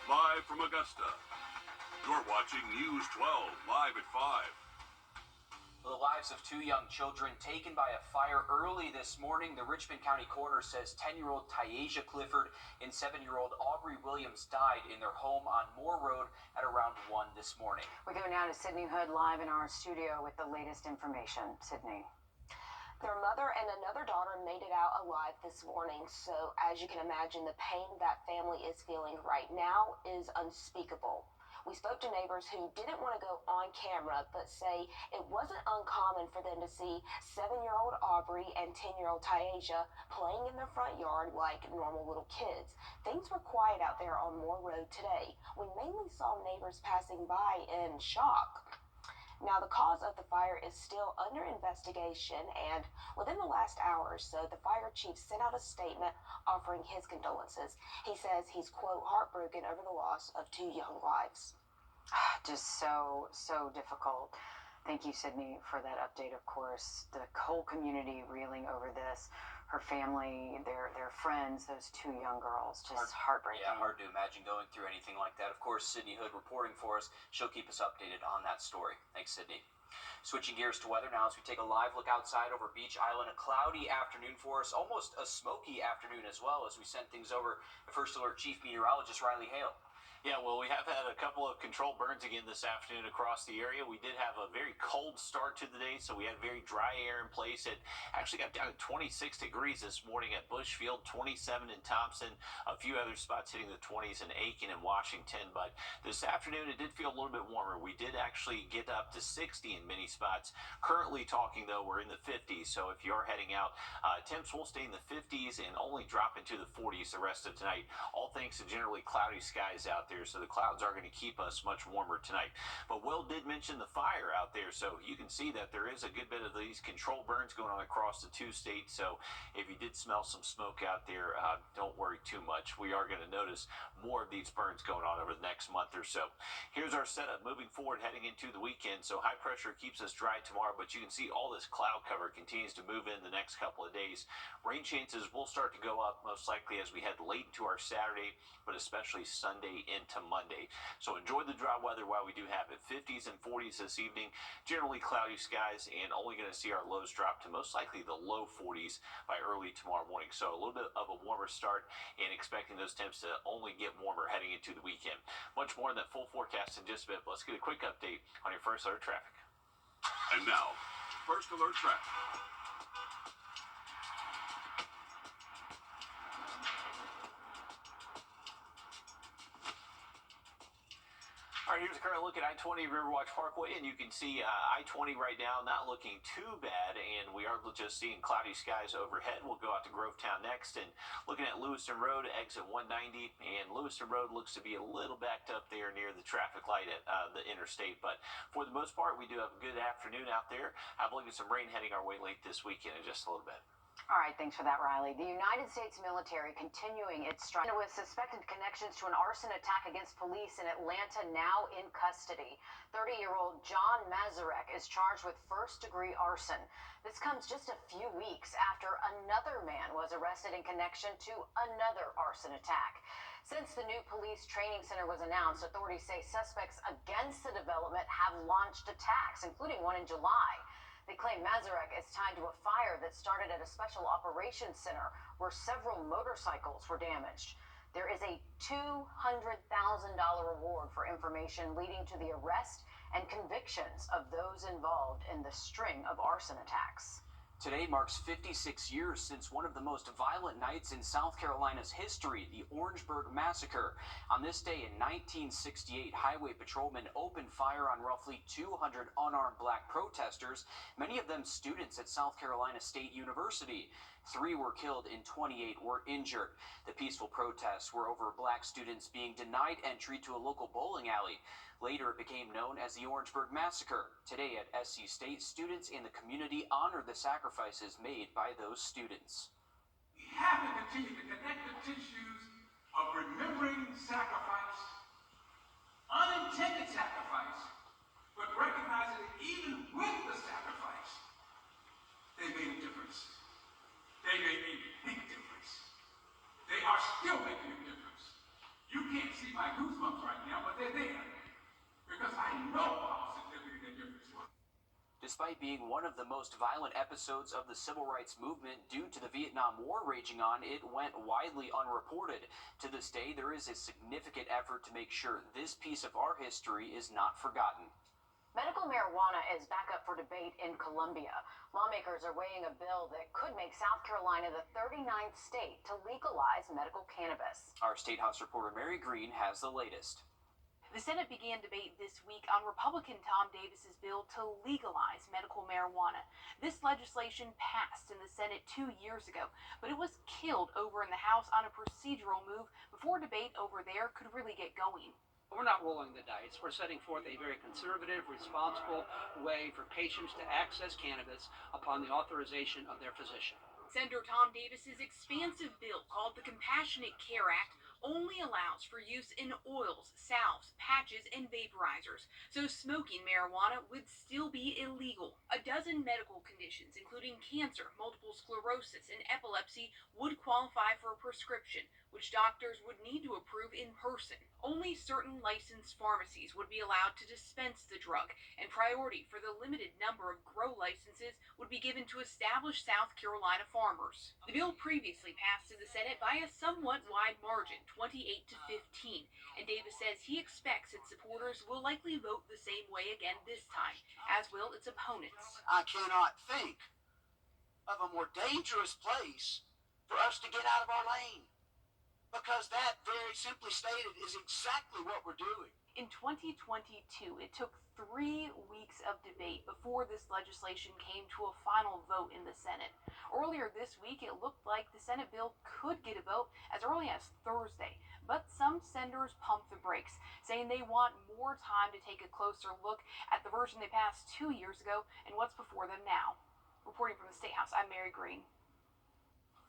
Live from Augusta, you're watching News 12 live at 5. The lives of two young children taken by a fire early this morning. The Richmond County Coroner says 10-year-old Tayasia Clifford and 7-year-old Aubrey Williams died in their home on Moore Road at around 1 this morning. We go now to Sydney Hood live in our studio with the latest information. Sydney. Their mother and another daughter made it out alive this morning. So as you can imagine, the pain that family is feeling right now is unspeakable. We spoke to neighbors who didn't want to go on camera, but say it wasn't uncommon for them to see 7-year-old Aubrey and 10-year-old Tayasia playing in their front yard like normal little kids. Things were quiet out there on Moore Road today. We mainly saw neighbors passing by in shock. Now, the cause of the fire is still under investigation, and within the last hour or so, the fire chief sent out a statement offering his condolences. He says he's, quote, heartbroken over the loss of 2 young lives. Just so difficult. Thank you, Sydney, for that update. Of course, the whole community reeling over this. Her family, their friends, those 2 young girls, just heartbreaking. Yeah, hard to imagine going through anything like that. Of course, Sydney Hood reporting for us. She'll keep us updated on that story. Thanks, Sydney. Switching gears to weather now as we take a live look outside over Beach Island. A cloudy afternoon for us, almost a smoky afternoon as well, as we send things over to First Alert Chief Meteorologist Riley Hale. Yeah, well, we have had a couple of controlled burns again this afternoon across the area. We did have a very cold start to the day, so we had very dry air in place. It actually got down to 26 degrees this morning at Bushfield, 27 in Thompson, a few other spots hitting the 20s in Aiken and Washington. But this afternoon, it did feel a little bit warmer. We did actually get up to 60 in many spots. Currently talking, though, we're in the 50s, so if you're heading out, temps will stay in the 50s and only drop into the 40s the rest of tonight, all thanks to generally cloudy skies out there, so the clouds are going to keep us much warmer tonight. But Will did mention the fire out there, so you can see that there is a good bit of these controlled burns going on across the 2 states. So if you did smell some smoke out there, don't worry too much. We are going to notice more of these burns going on over the next month or so. Here's our setup moving forward heading into the weekend. So high pressure keeps us dry tomorrow, but you can see all this cloud cover continues to move in the next couple of days. Rain chances will start to go up most likely as we head late into our Saturday, but especially Sunday into Monday. So enjoy the dry weather while we do have it. 50s and 40s this evening, generally cloudy skies, and only going to see our lows drop to most likely the low 40s by early tomorrow morning. So a little bit of a warmer start, and expecting those temps to only get warmer heading into the weekend. Much more in that full forecast in just a bit. Let's get a quick update on your First Alert traffic. And now, First Alert traffic. All right, here's a current look at I-20 Riverwatch Parkway, and you can see I-20 right now not looking too bad, and we are just seeing cloudy skies overhead. We'll go out to Grovetown next, and looking at Lewiston Road, exit 190, and Lewiston Road looks to be a little backed up there near the traffic light at the interstate, but for the most part, we do have a good afternoon out there. Have a look at some rain heading our way late this weekend in just a little bit. All right, thanks for that, Riley. The United States military continuing its strike with suspected connections to an arson attack against police in Atlanta, now in custody. 30-year-old John Mazurek is charged with first-degree arson. This comes just a few weeks after another man was arrested in connection to another arson attack. Since the new police training center was announced, authorities say suspects against the development have launched attacks, including one in July. They claim Mazurek is tied to a fire that started at a special operations center where several motorcycles were damaged. There is a $200,000 reward for information leading to the arrest and convictions of those involved in the string of arson attacks. Today marks 56 years since one of the most violent nights in South Carolina's history, the Orangeburg Massacre. On this day in 1968, highway patrolmen opened fire on roughly 200 unarmed black protesters, many of them students at South Carolina State University. 3 were killed and 28 were injured. The peaceful protests were over black students being denied entry to a local bowling alley. Later, it became known as the Orangeburg Massacre. Today at SC State, students in the community honor the sacrifices made by those students. We have to continue to connect the tissues of remembering sacrifice, unintended sacrifice, but recognizing that even with the sacrifice, they made a difference. They made a big difference. They are still making a difference. You can't see my goosebumps right now, but they're there. Because I know how significant a difference was. Despite being one of the most violent episodes of the civil rights movement due to the Vietnam War raging on, it went widely unreported. To this day, there is a significant effort to make sure this piece of our history is not forgotten. Medical marijuana is back up for debate in Colombia. Lawmakers are weighing a bill that could make South Carolina the 39th state to legalize medical cannabis. Our State House reporter Mary Green has the latest. The Senate began debate this week on Republican Tom Davis's bill to legalize medical marijuana. This legislation passed in the Senate 2 years ago, but it was killed over in the House on a procedural move before debate over there could really get going. We're not rolling the dice. We're setting forth a very conservative, responsible way for patients to access cannabis upon the authorization of their physician. Senator Tom Davis's expansive bill, called the Compassionate Care Act, only allows for use in oils, salves, patches, and vaporizers, so smoking marijuana would still be illegal. A dozen medical conditions, including cancer, multiple sclerosis, and epilepsy, would qualify for a prescription, which doctors would need to approve in person. Only certain licensed pharmacies would be allowed to dispense the drug, and priority for the limited number of grow licenses would be given to established South Carolina farmers. The bill previously passed in the Senate by a somewhat wide margin, 28 to 15, and Davis says he expects its supporters will likely vote the same way again this time, as will its opponents. I cannot think of a more dangerous place for us to get out of our lane. Because that, very simply stated, is exactly what we're doing. In 2022, it took 3 weeks of debate before this legislation came to a final vote in the Senate. Earlier this week, it looked like the Senate bill could get a vote as early as Thursday, but some senators pumped the brakes, saying they want more time to take a closer look at the version they passed 2 years ago and what's before them now. Reporting from the State House, I'm Mary Green.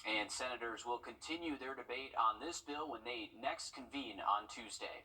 And senators will continue their debate on this bill when they next convene on Tuesday.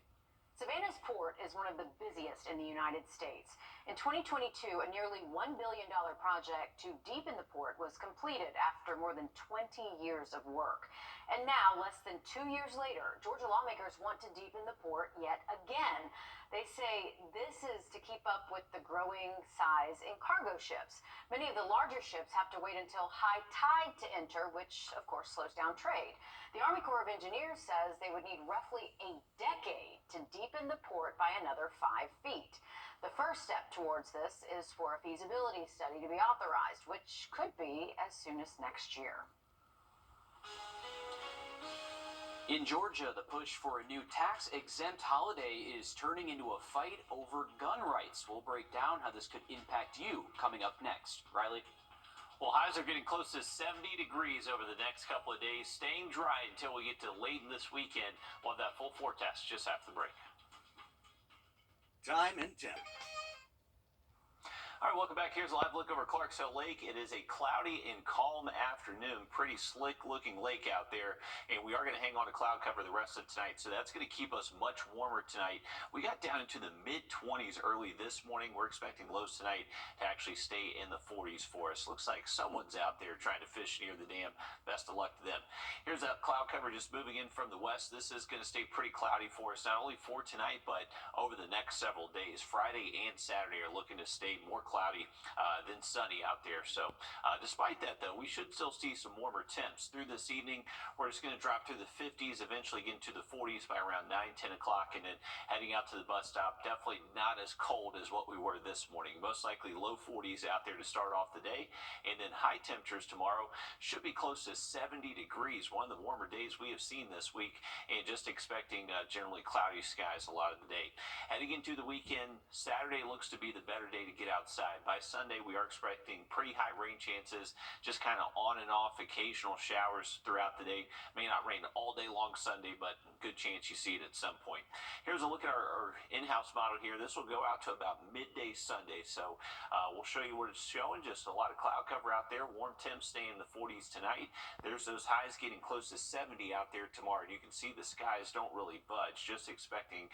Savannah's port is one of the busiest in the United States. In 2022, a nearly $1 billion project to deepen the port was completed after more than 20 years of work. And now, less than 2 years later, Georgia lawmakers want to deepen the port yet again. They say this is to keep up with the growing size in cargo ships. Many of the larger ships have to wait until high tide to enter, which of course slows down trade. The Army Corps of Engineers says they would need roughly a decade to deepen the port by another 5 feet. The first step towards this is for a feasibility study to be authorized, which could be as soon as next year. In Georgia, the push for a new tax-exempt holiday is turning into a fight over gun rights. We'll break down how this could impact you coming up next. Riley? Well, highs are getting close to 70 degrees over the next couple of days, staying dry until we get to late in this weekend. We'll have that full forecast just after the break. Time and temp. All right, welcome back. Here's a live look over Clarksville Lake. It is a cloudy and calm afternoon. Pretty slick-looking lake out there, and we are going to hang on to cloud cover the rest of tonight, so that's going to keep us much warmer tonight. We got down into the mid-20s early this morning. We're expecting lows tonight to actually stay in the 40s for us. Looks like someone's out there trying to fish near the dam. Best of luck to them. Here's that cloud cover just moving in from the west. This is going to stay pretty cloudy for us, not only for tonight, but over the next several days. Friday and Saturday are looking to stay more cloudy than sunny out there. So despite that, though, we should still see some warmer temps through this evening. We're just going to drop to the 50s, eventually get into the 40s by around 9-10 o'clock, and then heading out to the bus stop. Definitely not as cold as what we were this morning. Most likely low 40s out there to start off the day, and then high temperatures tomorrow should be close to 70 degrees. One of the warmer days we have seen this week, and just expecting generally cloudy skies a lot of the day. Heading into the weekend, Saturday looks to be the better day to get outside. By Sunday, we are expecting pretty high rain chances, just kind of on and off occasional showers throughout the day. May not rain all day long Sunday, but good chance you see it at some point. Here's a look at our in-house model here. This will go out to about midday Sunday, so we'll show you what it's showing. Just a lot of cloud cover out there. Warm temps staying in the 40s tonight. There's those highs getting close to 70 out there tomorrow. You can see the skies don't really budge. Just expecting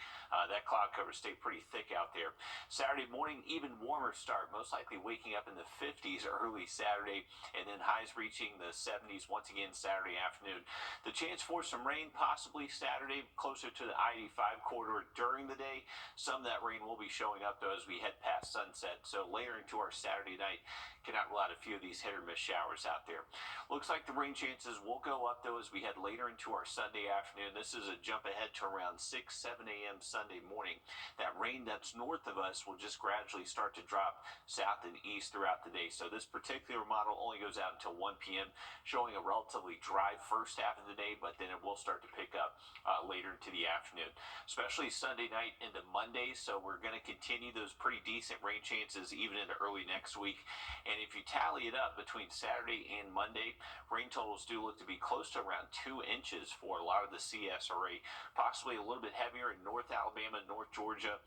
that cloud cover to stay pretty thick out there. Saturday morning, even warmer start start, most likely waking up in the 50s early Saturday, and then highs reaching the 70s once again Saturday afternoon. The chance for some rain possibly Saturday closer to the I-85 corridor during the day. Some of that rain will be showing up though as we head past sunset. So later into our Saturday night, cannot rule out a few of these hit or miss showers out there. Looks like the rain chances will go up though as we head later into our Sunday afternoon. This is a jump ahead to around 6, 7 a.m. Sunday morning. That rain that's north of us will just gradually start to drop south and east throughout the day. So this particular model only goes out until 1 p.m., showing a relatively dry first half of the day, but then it will start to pick up later into the afternoon, especially Sunday night into Monday. So we're going to continue those pretty decent rain chances even into early next week. And if you tally it up between Saturday and Monday, rain totals do look to be close to around 2 inches for a lot of the CSRA, possibly a little bit heavier in North Alabama, North Georgia,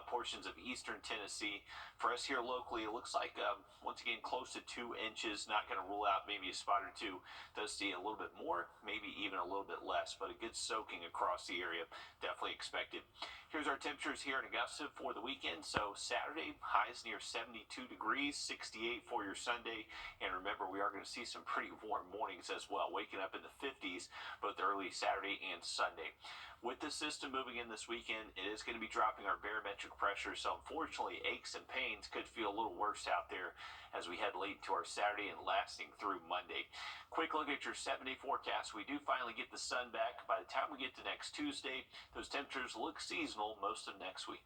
portions of eastern Tennessee. For us here locally, it looks like, once again, close to 2 inches. Not going to rule out maybe a spot or two. Does see a little bit more, maybe even a little bit less, but a good soaking across the area definitely expected. Here's our temperatures here in Augusta for the weekend. So Saturday, highs near 72 degrees, 68 for your Sunday. And remember, we are going to see some pretty warm mornings as well, waking up in the 50s both early Saturday and Sunday. With the system moving in this weekend, it is going to be dropping our barometric pressure. So unfortunately, aches and pains could feel a little worse out there as we head late to our Saturday and lasting through Monday. Quick look at your 7-day forecast. We do finally get the sun back. By the time we get to next Tuesday, those temperatures look seasonal most of next week.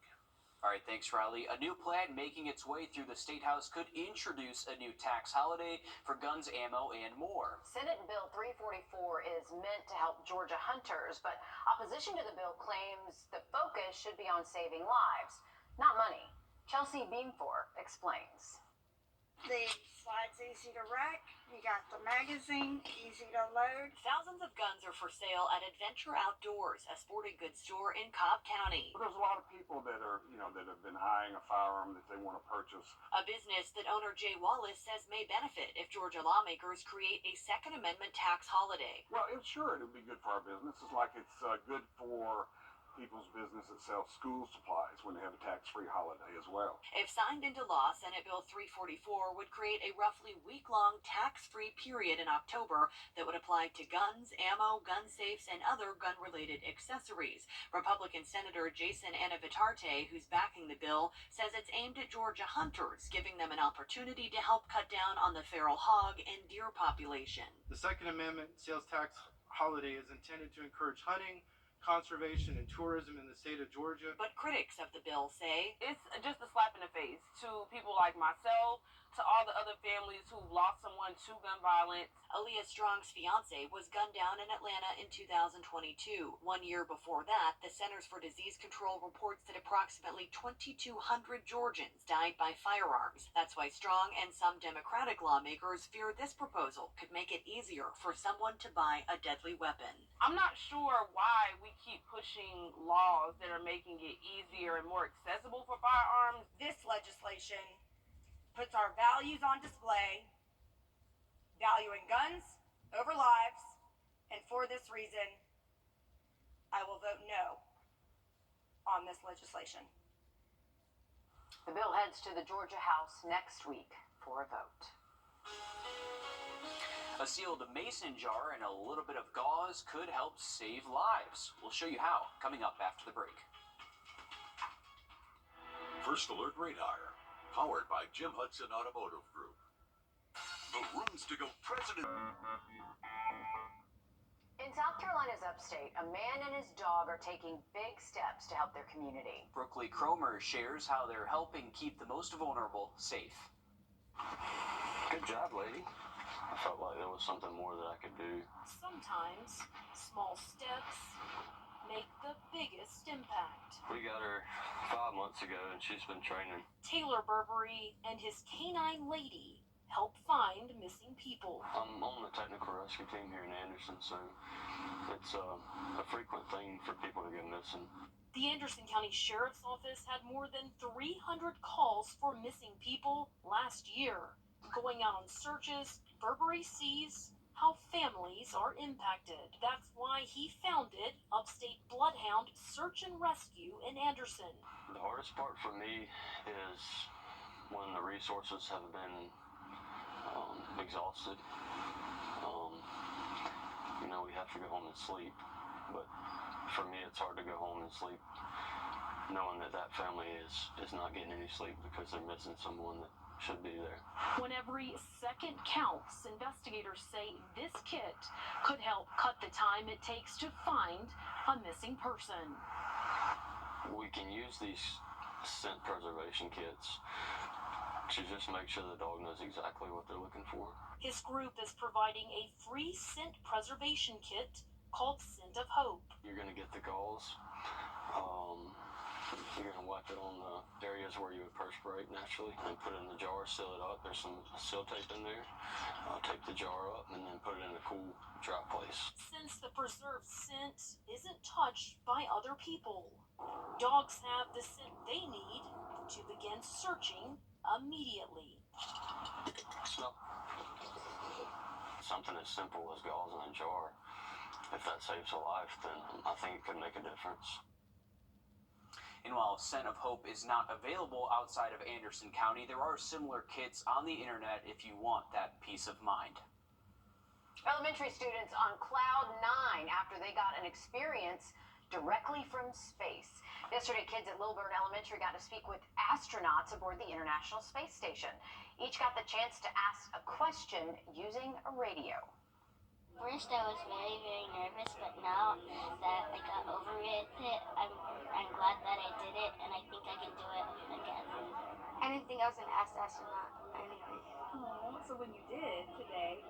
All right, thanks, Riley. A new plan making its way through the State House could introduce a new tax holiday for guns, ammo, and more. Senate Bill 344 is meant to help Georgia hunters, but opposition to the bill claims the focus should be on saving lives, not money. Chelsea Beamfor explains. The slide's easy to rack. You got the magazine, easy to load. Thousands of guns are for sale at Adventure Outdoors, a sporting goods store in Cobb County. There's a lot of people that are, that have been eyeing a firearm that they want to purchase. A business that owner Jay Wallace says may benefit if Georgia lawmakers create a Second Amendment tax holiday. Well, sure, it would be good for our business. It's like it's good for people's business that sells school supplies when they have a tax-free holiday as well. If signed into law, Senate Bill 344 would create a roughly week-long tax-free period in October that would apply to guns, ammo, gun safes, and other gun-related accessories. Republican Senator Jason Anavitarte, who's backing the bill, says it's aimed at Georgia hunters, giving them an opportunity to help cut down on the feral hog and deer population. The Second Amendment sales tax holiday is intended to encourage hunting, conservation, and tourism in the state of Georgia. But critics of the bill say it's just a slap in the face to people like myself, to all the other families who've lost someone to gun violence. Aaliyah Strong's fiance was gunned down in Atlanta in 2022. 1 year before that, the Centers for Disease Control reports that approximately 2,200 Georgians died by firearms. That's why Strong and some Democratic lawmakers fear this proposal could make it easier for someone to buy a deadly weapon. I'm not sure why we keep pushing laws that are making it easier and more accessible for firearms. This legislation puts our values on display, valuing guns over lives, and for this reason, I will vote no on this legislation. The bill heads to the Georgia House next week for a vote. A sealed mason jar and a little bit of gauze could help save lives. We'll show you how coming up after the break. First Alert Radar, powered by Jim Hudson Automotive Group. The rooms to go president. In South Carolina's upstate, a man and his dog are taking big steps to help their community. Brooklyn Cromer shares how they're helping keep the most vulnerable safe. Good job, lady. I felt like there was something more that I could do. Sometimes small steps make the biggest impact. We got her 5 months ago and she's been training. Taylor Burberry and his canine lady help find missing people. I'm on the technical rescue team here in Anderson, so it's a frequent thing for people to go missing. The Anderson County Sheriff's Office had more than 300 calls for missing people last year. Going out on searches, Burberry sees how families are impacted. That's why he founded Upstate Bloodhound Search and Rescue in Anderson. The hardest part for me is when the resources have been exhausted, we have to go home and sleep. But for me, it's hard to go home and sleep knowing that that family is not getting any sleep because they're missing someone that should be there. When every second counts, investigators say this kit could help cut the time it takes to find a missing person. We can use these scent preservation kits to just make sure the dog knows exactly what they're looking for. His group is providing a free scent preservation kit called Scent of Hope. You're going to get the gauze. You're going to wipe it on the areas where you would perspirate naturally and put it in the jar, seal it up. There's some seal tape in there. Tape the jar up and then put it in a cool, dry place. Since the preserved scent isn't touched by other people, dogs have the scent they need to begin searching immediately. Smell. Something as simple as gauze in a jar, if that saves a life, then I think it could make a difference. And while Scent of Hope is not available outside of Anderson County, there are similar kits on the internet if you want that peace of mind. Elementary students on cloud 9 after they got an experience directly from space. Yesterday, kids at Lilburn Elementary got to speak with astronauts aboard the International Space Station. Each got the chance to ask a question using a radio. First, I was very, very nervous, but now that I got over it, I'm glad that I did it, and I think I can do it again. I didn't think I was an astronaut anyway. Oh, so when you did today,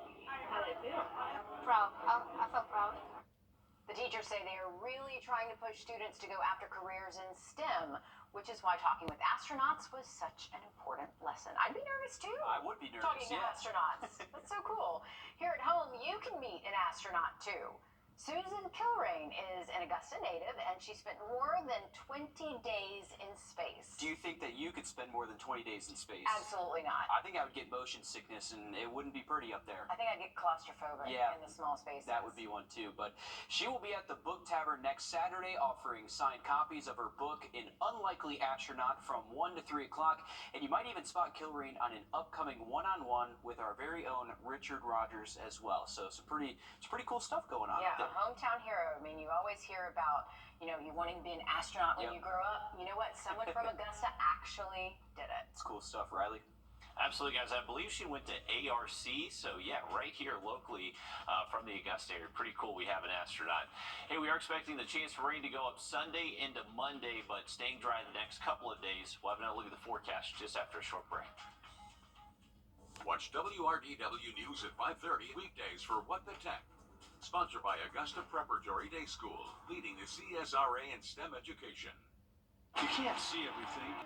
how did it feel? Proud. I felt proud. The teachers say they are really trying to push students to go after careers in STEM, which is why talking with astronauts was such an important lesson. I'd be nervous too. I would be nervous, talking to astronauts. That's so cool. Here at home, you can meet an astronaut too. Susan Kilrain is an Augusta native, and she spent more than 20 days in space. Do you think that you could spend more than 20 days in space? Absolutely not. I think I would get motion sickness, and it wouldn't be pretty up there. I think I'd get claustrophobic in the small spaces. That would be one too. But she will be at the Book Tavern next Saturday offering signed copies of her book, An Unlikely Astronaut, from 1 to 3 o'clock. And you might even spot Kilrain on an upcoming one-on-one with our very own Richard Rogers as well. So it's pretty cool stuff going on. Yeah, a hometown hero. I mean, you always hear about, you wanting to be an astronaut when you grow up. You know what? Someone from Augusta actually did it. It's cool stuff, Riley. Absolutely, guys. I believe she went to ARC, so yeah, right here locally from the Augusta area. Pretty cool we have an astronaut. Hey, we are expecting the chance for rain to go up Sunday into Monday, but staying dry the next couple of days. We'll have another look at the forecast just after a short break. Watch WRDW News at 5:30 weekdays for What the Tech. Sponsored by Augusta Preparatory Day School, leading the CSRA in STEM education. You can't see everything.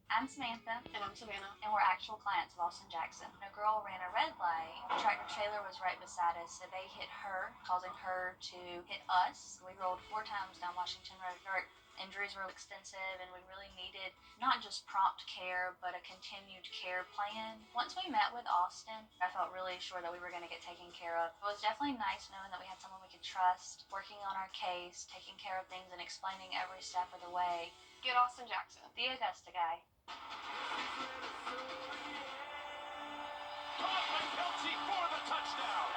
I'm Samantha. And I'm Savannah. And we're actual clients of Austin Jackson. A girl ran a red light. A tractor trailer was right beside us, so they hit her, causing her to hit us. We rolled 4 times down Washington Road. Our injuries were extensive, and we really needed not just prompt care, but a continued care plan. Once we met with Austin, I felt really sure that we were going to get taken care of. It was definitely nice knowing that we had someone we could trust, working on our case, taking care of things, and explaining every step of the way. Get Austin Jackson, the Augusta guy. Kelsey for the touchdown.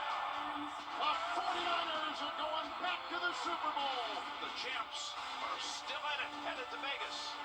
The 49ers are going back to the Super Bowl. The champs are still at it, headed to Vegas.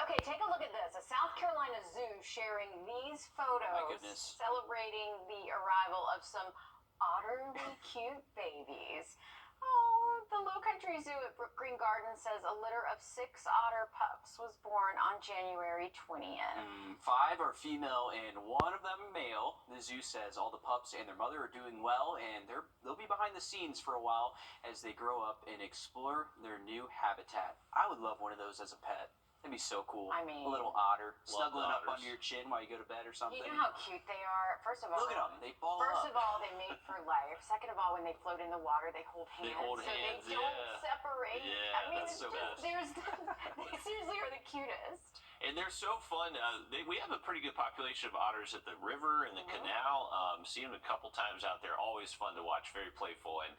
Okay, take a look at this. A South Carolina zoo sharing these photos Oh my goodness. celebrating the arrival of some utterly cute babies. Oh, the Low Country Zoo at Brook Green Garden says a litter of 6 otter pups was born on January 20th. 5 are female and 1 of them male. The zoo says all the pups and their mother are doing well, and they'll be behind the scenes for a while as they grow up and explore their new habitat. I would love one of those as a pet. That'd be so cool. I mean, a little otter Love snuggling up otters. under your chin while you go to bed or something. you know how cute they are? First of all, Look at them. They ball First up. of all, they mate for life. Second of all, when they float in the water, they hold hands. They hold so hands, they don't yeah. separate. Yeah, I mean, that's it's so just, cool. they seriously are the cutest. And they're so fun. We have a pretty good population of otters at the river and the canal. Seen them a couple times out there. Always fun to watch. Very playful and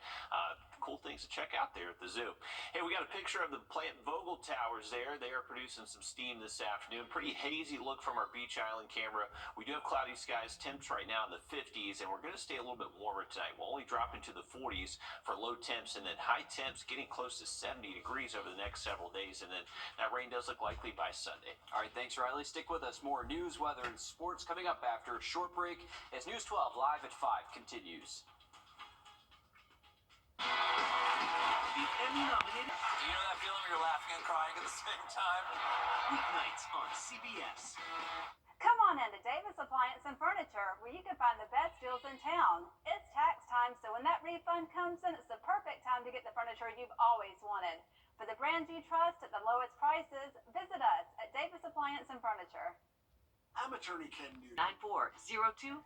cool things to check out there at the zoo. Hey, we got a picture of the Plant Vogel Towers there. They are producing some steam this afternoon. Pretty hazy look from our Beach Island camera. We do have cloudy skies. Temps right now in the 50s, and we're going to stay a little bit warmer tonight. We'll only drop into the 40s for low temps, and then high temps getting close to 70 degrees over the next several days. And then that rain does look likely by Sunday. All right, thanks, Riley. Stick with us. More news, weather, and sports coming up after a short break as News 12 Live at 5 continues. The Emmy-nominated... You know that feeling where you're laughing and crying at the same time? Weeknights on CBS. Come on into Davis Appliance and Furniture, where you can find the best deals in town. It's tax time, so when that refund comes in, it's the perfect time to get the furniture you've always wanted. For the brands you trust at the lowest prices, visit us at Davis Appliance and Furniture. I'm Attorney Ken Newton. 940244.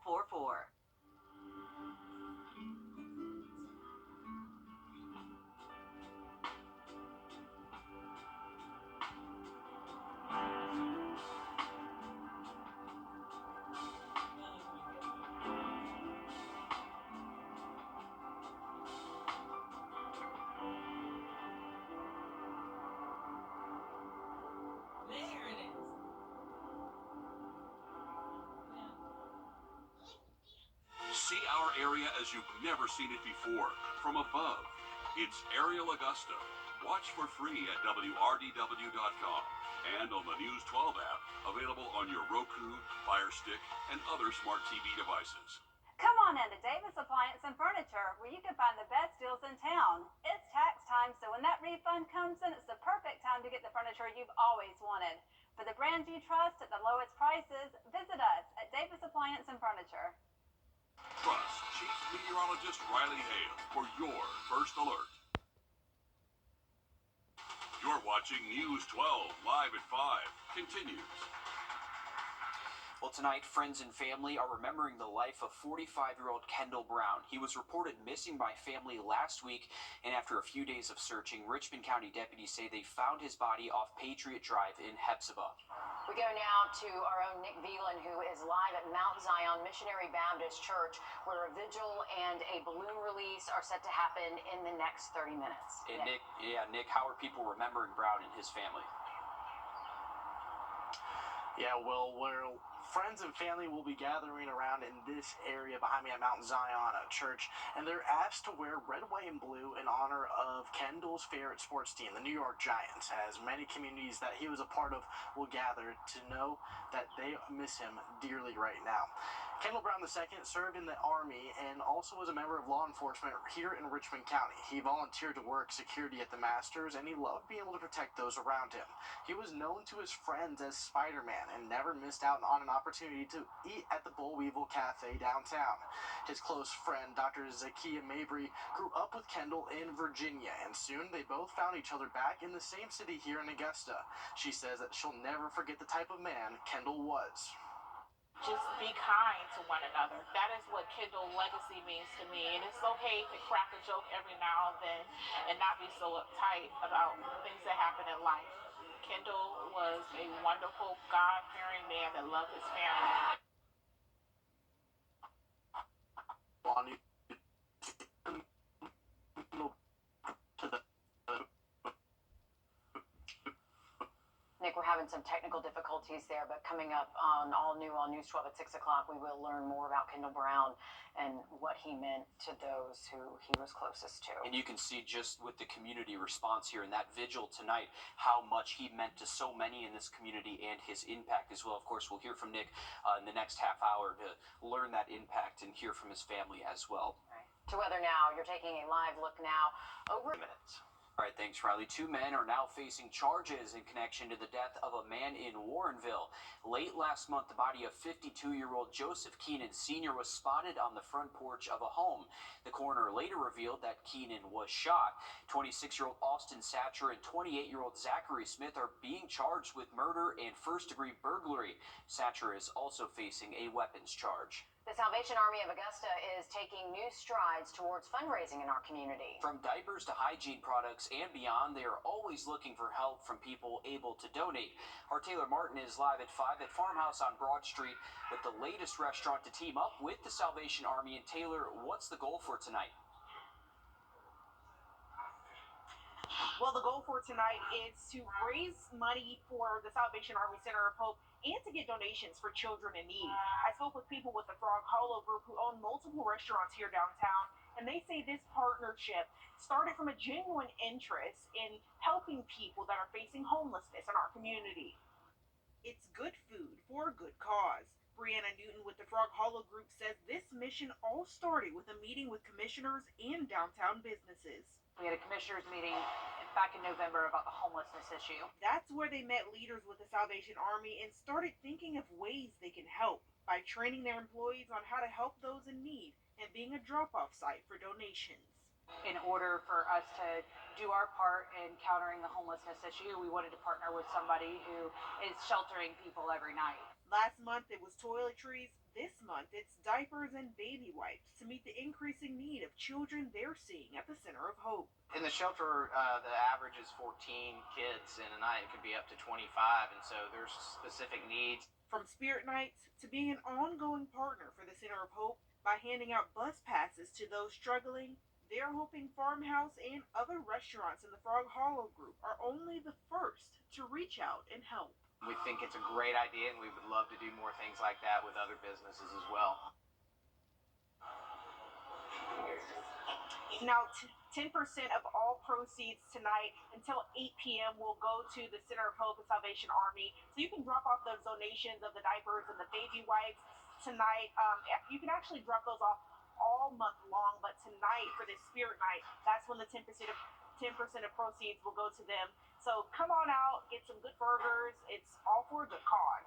See our area as you've never seen it before, from above. It's Aerial Augusta. Watch for free at WRDW.com and on the News 12 app, available on your Roku, Fire Stick, and other smart TV devices. Come on into Davis Appliance and Furniture, where you can find the best deals in town. It's tax time, so when that refund comes in, it's the perfect time to get the furniture you've always wanted. For the brands you trust at the lowest prices, visit us at Davis Appliance and Furniture. Trust Chief Meteorologist Riley Hale for your first alert. You're watching News 12 Live at 5. Continues. Well, tonight, friends and family are remembering the life of 45-year-old Kendall Brown. He was reported missing by family last week, and after a few days of searching, Richmond County deputies say they found his body off Patriot Drive in Hephzibah. We go now to our own Nick Velan, who is live at Mount Zion Missionary Baptist Church, where a vigil and a balloon release are set to happen in the next 30 minutes. And Nick, how are people remembering Brown and his family? Yeah, well, friends and family will be gathering around in this area behind me at Mount Zion Church, and they're asked to wear red, white, and blue in honor of Kendall's favorite sports team, the New York Giants, as many communities that he was a part of will gather to know that they miss him dearly right now. Kendall Brown II served in the Army and also was a member of law enforcement here in Richmond County. He volunteered to work security at the Masters, and he loved being able to protect those around him. He was known to his friends as Spider-Man and never missed out on an opportunity to eat at the Bull Weevil Cafe downtown. His close friend, Dr. Zakiya Mabry, grew up with Kendall in Virginia, and soon they both found each other back in the same city here in Augusta. She says that she'll never forget the type of man Kendall was. Just be kind to one another. That is what Kendall's legacy means to me. And it's okay to crack a joke every now and then and not be so uptight about things that happen in life. Kendall was a wonderful, God-fearing man that loved his family. Nick, we're having some technical difficulties there, but coming up on All New on News 12 at 6 o'clock, we will learn more about Kendall Brown and what he meant to those who he was closest to. And you can see just with the community response here in that vigil tonight, how much he meant to so many in this community and his impact as well. Of course, we'll hear from Nick in the next half hour to learn that impact and hear from his family as well. Right. To weather now, you're taking a live look now over minutes. All right, thanks, Riley. Two men are now facing charges in connection to the death of a man in Warrenville. Late last month, the body of 52-year-old Joseph Keenan Sr. was spotted on the front porch of a home. The coroner later revealed that Keenan was shot. 26-year-old Austin Satcher and 28-year-old Zachary Smith are being charged with murder and first-degree burglary. Satcher is also facing a weapons charge. The Salvation Army of Augusta is taking new strides towards fundraising in our community. From diapers to hygiene products and beyond, they are always looking for help from people able to donate. Our Taylor Martin is live at 5 at Farmhouse on Broad Street with the latest restaurant to team up with the Salvation Army. And Taylor, what's the goal for tonight? Well, the goal for tonight is to raise money for the Salvation Army Center of Hope and to get donations for children in need. I spoke with people with the Frog Hollow Group who own multiple restaurants here downtown, and they say this partnership started from a genuine interest in helping people that are facing homelessness in our community. It's good food for a good cause. Brianna Newton with the Frog Hollow Group says this mission all started with a meeting with commissioners and downtown businesses. We had a commissioners meeting back in November about the homelessness issue. That's where they met leaders with the Salvation Army and started thinking of ways they can help by training their employees on how to help those in need and being a drop-off site for donations. In order for us to do our part in countering the homelessness issue, we wanted to partner with somebody who is sheltering people every night. Last month it was toiletries. This month it's diapers and baby wipes to meet the increasing need of children they're seeing at the Center of Hope. In the shelter, the average is 14 kids in a night. It could be up to 25, and so there's specific needs. From Spirit Nights to being an ongoing partner for the Center of Hope by handing out bus passes to those struggling, they're hoping Farmhouse and other restaurants in the Frog Hollow Group are only the first to reach out and help. We think it's a great idea, and we would love to do more things like that with other businesses as well. Now, 10% of all proceeds tonight until 8 p.m. will go to the Center of Hope and Salvation Army. So you can drop off those donations of the diapers and the baby wipes tonight. You can actually drop those off all month long, but tonight for this Spirit Night, that's when the 10% of proceeds will go to them. So come on out, get some good burgers. It's all for a good cause.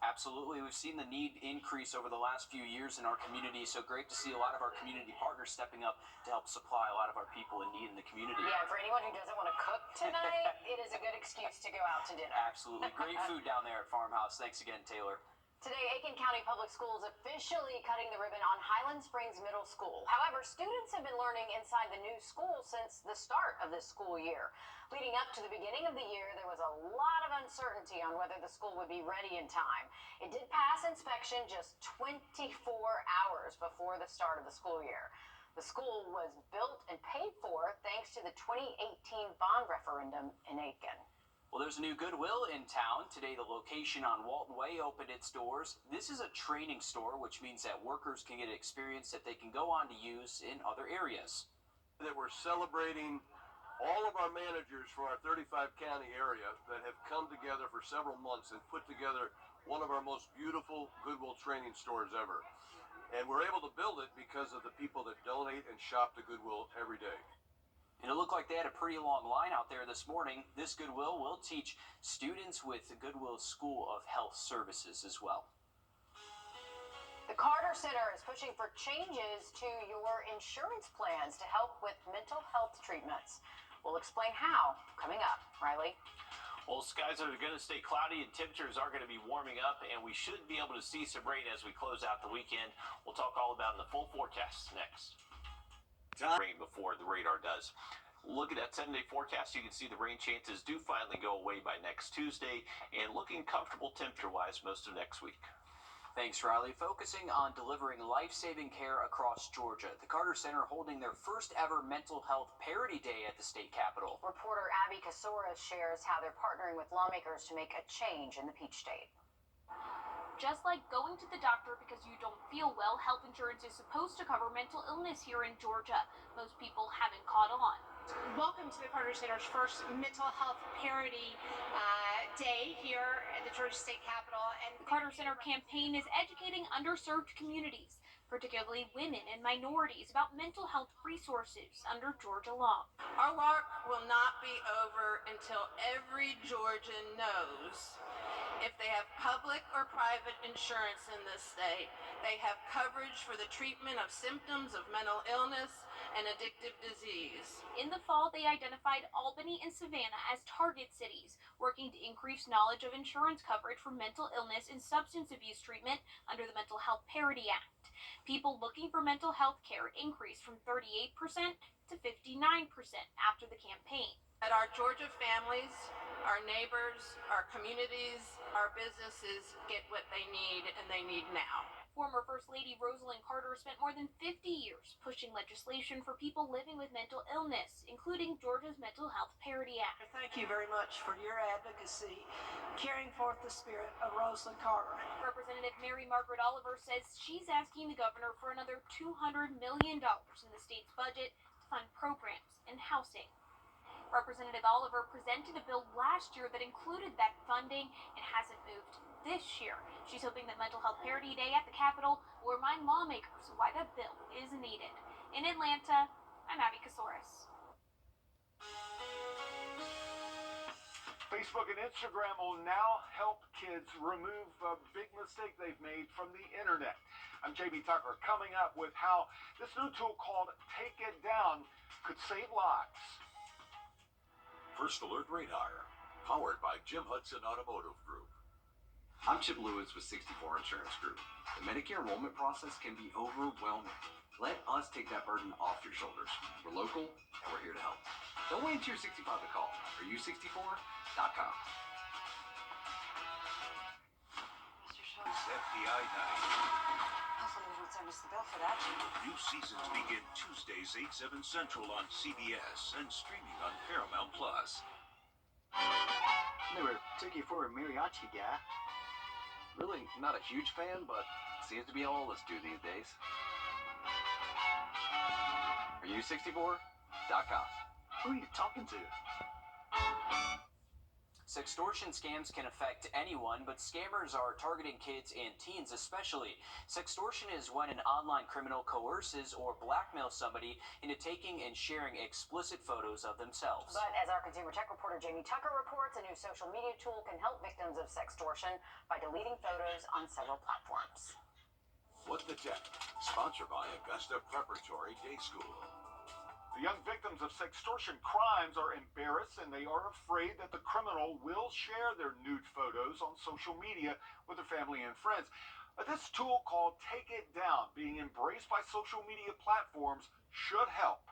Absolutely. We've seen the need increase over the last few years in our community, so great to see a lot of our community partners stepping up to help supply a lot of our people in need in the community. Yeah, for anyone who doesn't want to cook tonight, it is a good excuse to go out to dinner. Absolutely. Great food down there at Farmhouse. Thanks again, Taylor. Today, Aiken County Public Schools officially cutting the ribbon on Highland Springs Middle School. However, students have been learning inside the new school since the start of this school year. Leading up to the beginning of the year, there was a lot of uncertainty on whether the school would be ready in time. It did pass inspection just 24 hours before the start of the school year. The school was built and paid for thanks to the 2018 bond referendum in Aiken. Well, there's a new Goodwill in town. Today, the location on Walton Way opened its doors. This is a training store, which means that workers can get experience that they can go on to use in other areas. That we're celebrating all of our managers for our 35 county area that have come together for several months and put together one of our most beautiful Goodwill training stores ever. And we're able to build it because of the people that donate and shop to Goodwill every day. And it looked like they had a pretty long line out there this morning. This Goodwill will teach students with the Goodwill School of Health Services as well. The Carter Center is pushing for changes to your insurance plans to help with mental health treatments. We'll explain how coming up. Riley? Well, skies are going to stay cloudy and temperatures are going to be warming up, and we should be able to see some rain as we close out the weekend. We'll talk all about it in the full forecast next. Rain before the radar does. Looking at 7-day forecast, you can see the rain chances do finally go away by next Tuesday, and looking comfortable temperature-wise most of next week. Thanks, Riley. Focusing on delivering life-saving care across Georgia, the Carter Center holding their first ever mental health parity day at the state capitol. Reporter Abby Casoras shares how they're partnering with lawmakers to make a change in the Peach State. Just like going to the doctor because you don't feel well, health insurance is supposed to cover mental illness here in Georgia. Most people haven't caught on. Welcome to the Carter Center's first mental health parity day here at the Georgia State Capitol. And the Carter Center campaign is educating underserved communities. particularly women and minorities, about mental health resources under Georgia law. Our work will not be over until every Georgian knows if they have public or private insurance in this state, they have coverage for the treatment of symptoms of mental illness and addictive disease. In the fall, they identified Albany and Savannah as target cities, working to increase knowledge of insurance coverage for mental illness and substance abuse treatment under the Mental Health Parity Act. People looking for mental health care increased from 38% to 59% after the campaign. That our Georgia families, our neighbors, our communities, our businesses get what they need, and they need now. Former First Lady Rosalynn Carter spent more than 50 years pushing legislation for people living with mental illness, including Georgia's Mental Health Parity Act. Thank you very much for your advocacy, carrying forth the spirit of Rosalynn Carter. Representative Mary Margaret Oliver says she's asking the governor for another $200 million in the state's budget to fund programs and housing. Representative Oliver presented a bill last year that included that funding and hasn't moved this year. She's hoping that Mental Health Parity Day at the Capitol will remind lawmakers why that bill is needed. In Atlanta, I'm Abby Kasoris. Facebook and Instagram will now help kids remove a big mistake they've made from the internet. I'm JB Tucker, coming up with how this new tool called Take It Down could save lives. First Alert Radar, powered by Jim Hudson Automotive Group. I'm Chip Lewis with 64 Insurance Group. The Medicare enrollment process can be overwhelming. Let us take that burden off your shoulders. We're local, and we're here to help. Don't wait until you're 65 to call. AreYou64.com. FBI Night. Hopefully they don't send us the bill for that. New seasons begin Tuesdays 8/7 Central on CBS and streaming on Paramount Plus. Never took you for a mariachi guy. Really not a huge fan, but seems to be all of us do these days. AreYou64.com. Who are you talking to? Sextortion scams can affect anyone, but scammers are targeting kids and teens especially. Sextortion is when an online criminal coerces or blackmails somebody into taking and sharing explicit photos of themselves. But as our consumer tech reporter Jamie Tucker reports, a new social media tool can help victims of sextortion by deleting photos on several platforms. What the Tech, sponsored by Augusta Preparatory Day School. The young victims of sextortion crimes are embarrassed and they are afraid that the criminal will share their nude photos on social media with their family and friends. This tool called Take It Down, being embraced by social media platforms, should help.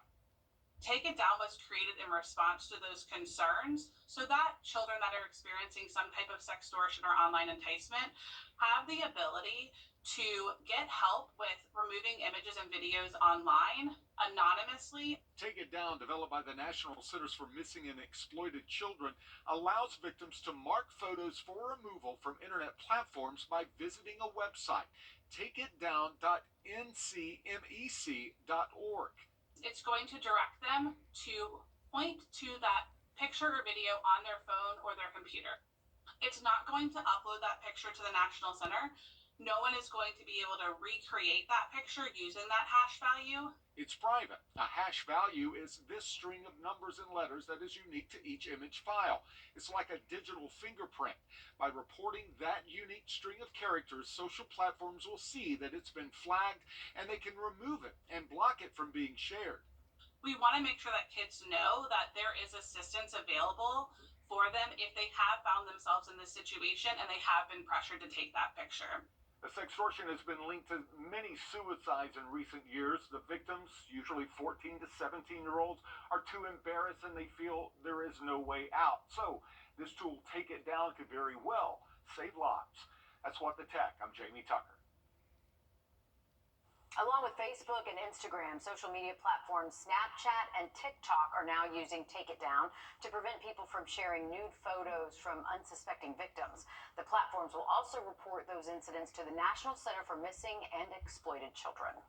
Take It Down was created in response to those concerns so that children that are experiencing some type of sextortion or online enticement have the ability to get help with removing images and videos online anonymously. Take It Down, developed by the National Centers for Missing and Exploited Children, allows victims to mark photos for removal from internet platforms by visiting a website, takeitdown.ncmec.org. It's going to direct them to point to that picture or video on their phone or their computer. It's not going to upload that picture to the National Center. No one is going to be able to recreate that picture using that hash value. It's private. A hash value is this string of numbers and letters that is unique to each image file. It's like a digital fingerprint. By reporting that unique string of characters, social platforms will see that it's been flagged and they can remove it and block it from being shared. We want to make sure that kids know that there is assistance available for them if they have found themselves in this situation and they have been pressured to take that picture. The sextortion has been linked to many suicides in recent years. The victims, usually 14 to 17-year-olds, are too embarrassed and they feel there is no way out. So this tool, Take It Down, could very well save lives. That's What the Tech. I'm Jamie Tucker. Along with Facebook and Instagram, social media platforms Snapchat and TikTok are now using Take It Down to prevent people from sharing nude photos from unsuspecting victims. The platforms will also report those incidents to the National Center for Missing and Exploited Children.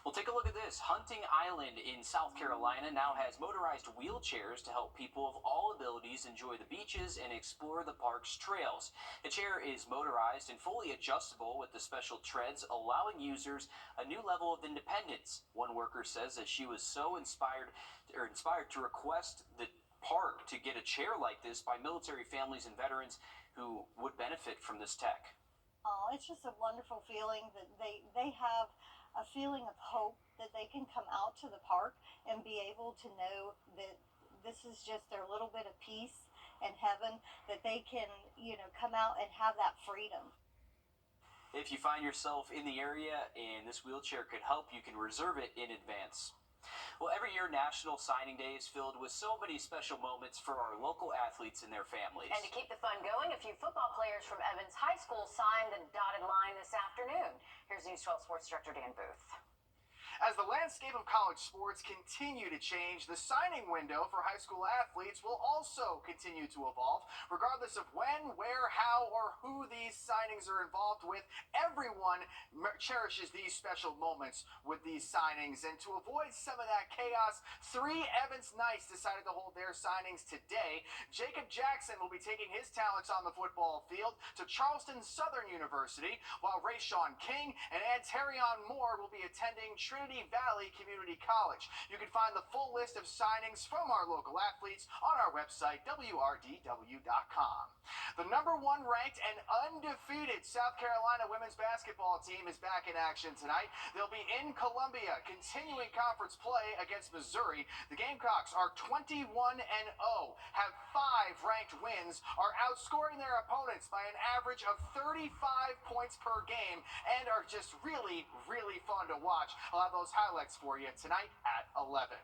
Well, take a look at this. Hunting Island in South Carolina now has motorized wheelchairs to help people of all abilities enjoy the beaches and explore the park's trails. The chair is motorized and fully adjustable with the special treads, allowing users a new level of independence. One worker says that she was so inspired to request the park to get a chair like this by military families and veterans who would benefit from this tech. Oh, it's just a wonderful feeling that they have a feeling of hope that they can come out to the park and be able to know that this is just their little bit of peace and heaven, that they can, come out and have that freedom. If you find yourself in the area and this wheelchair could help, you can reserve it in advance. Well, every year, National Signing Day is filled with so many special moments for our local athletes and their families. And to keep the fun going, a few football players from Evans High School signed the dotted line this afternoon. Here's News 12 Sports Director Dan Booth. As the landscape of college sports continue to change, the signing window for high school athletes will also continue to evolve. Regardless of when, where, how, or who these signings are involved with, everyone cherishes these special moments with these signings. And to avoid some of that chaos, 3 Evans Knights decided to hold their signings today. Jacob Jackson will be taking his talents on the football field to Charleston Southern University, while Rayshawn King and Antarion Moore will be attending Trinity Valley Community College. You can find the full list of signings from our local athletes on our website, wrdw.com. The #1 ranked and undefeated South Carolina women's basketball team is back in action tonight. They'll be in Columbia, continuing conference play against Missouri. The Gamecocks are 21-0, have 5 ranked wins, are outscoring their opponents by an average of 35 points per game, and are just really, really fun to watch. I'll have those highlights for you tonight at 11.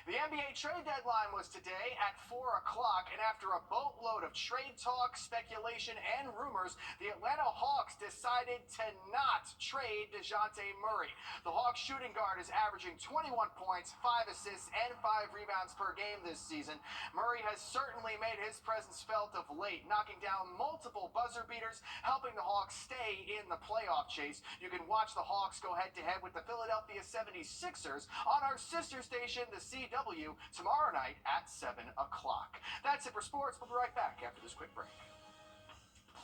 The NBA trade deadline was today at 4 o'clock, and after a boatload of trade talk, speculation, and rumors, the Atlanta Hawks decided to not trade DeJounte Murray. The Hawks shooting guard is averaging 21 points, 5 assists, and 5 rebounds per game this season. Murray has certainly made his presence felt of late, knocking down multiple buzzer beaters, helping the Hawks stay in the playoff chase. You can watch the Hawks go head-to-head with the Philadelphia 76ers on our sister station, the CW, tomorrow night at 7 o'clock. That's it for sports. We'll be right back after this quick break.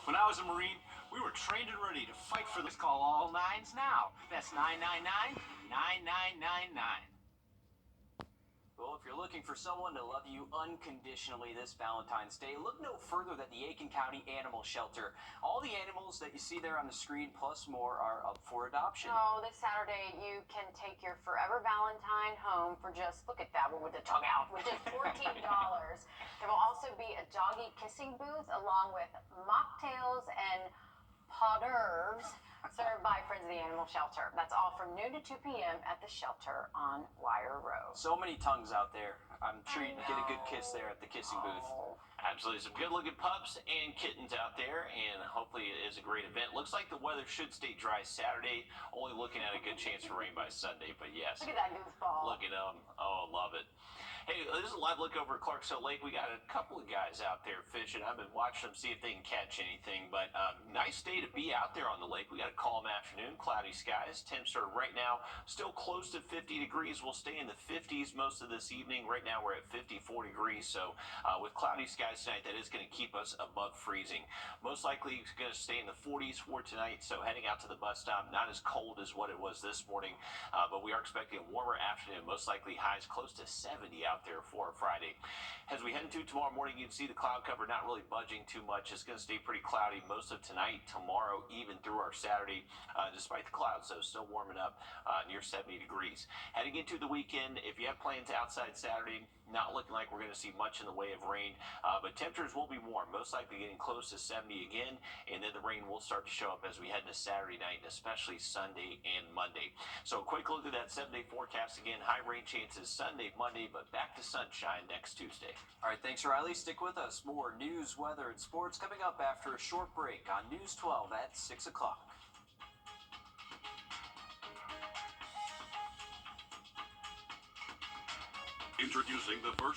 When I was a Marine, we were trained and ready to fight for this. Call all 9s now. That's 999-9999. Well, if you're looking for someone to love you unconditionally this Valentine's Day, look no further than the Aiken County Animal Shelter. All the animals that you see there on the screen, plus more, are up for adoption. Oh, this Saturday you can take your forever Valentine home for just, look at that one with the tongue out, with just $14. There will also be a doggy kissing booth along with mocktails and hors d'oeuvres served by Friends of the Animal Shelter. That's all from noon to 2 p.m. at the shelter on Wire Road. So many tongues out there. I'm sure you can get a good kiss there at the kissing booth. Absolutely. Some good-looking pups and kittens out there, and hopefully it is a great event. Looks like the weather should stay dry Saturday, only looking at a good chance for rain by Sunday, but yes. Look at that goofball. Look at them. Oh, love it. Hey, this is a live look over at Clarksville Lake. We got a couple of guys out there fishing. I've been watching them, see if they can catch anything. But nice day to be out there on the lake. We got a calm afternoon, cloudy skies. Temps are right now still close to 50 degrees. We'll stay in the 50s most of this evening. Right now we're at 54 degrees. So with cloudy skies tonight, that is going to keep us above freezing. Most likely it's going to stay in the 40s for tonight. So heading out to the bus stop, not as cold as what it was this morning. But we are expecting a warmer afternoon. Most likely highs close to 70 out there for Friday. As we head into tomorrow morning, you can see the cloud cover not really budging too much. It's going to stay pretty cloudy most of tonight, tomorrow, even through our Saturday, despite the clouds, so still warming up near 70 degrees. Heading into the weekend, if you have plans outside Saturday, not looking like we're going to see much in the way of rain, but temperatures will be warm, most likely getting close to 70 again, and then the rain will start to show up as we head into Saturday night, especially Sunday and Monday. So a quick look at that 7-day forecast again. High rain chances Sunday, Monday, but back to sunshine next Tuesday. All right, thanks, Riley. Stick with us. More news, weather, and sports coming up after a short break on News 12 at 6 o'clock. Introducing the first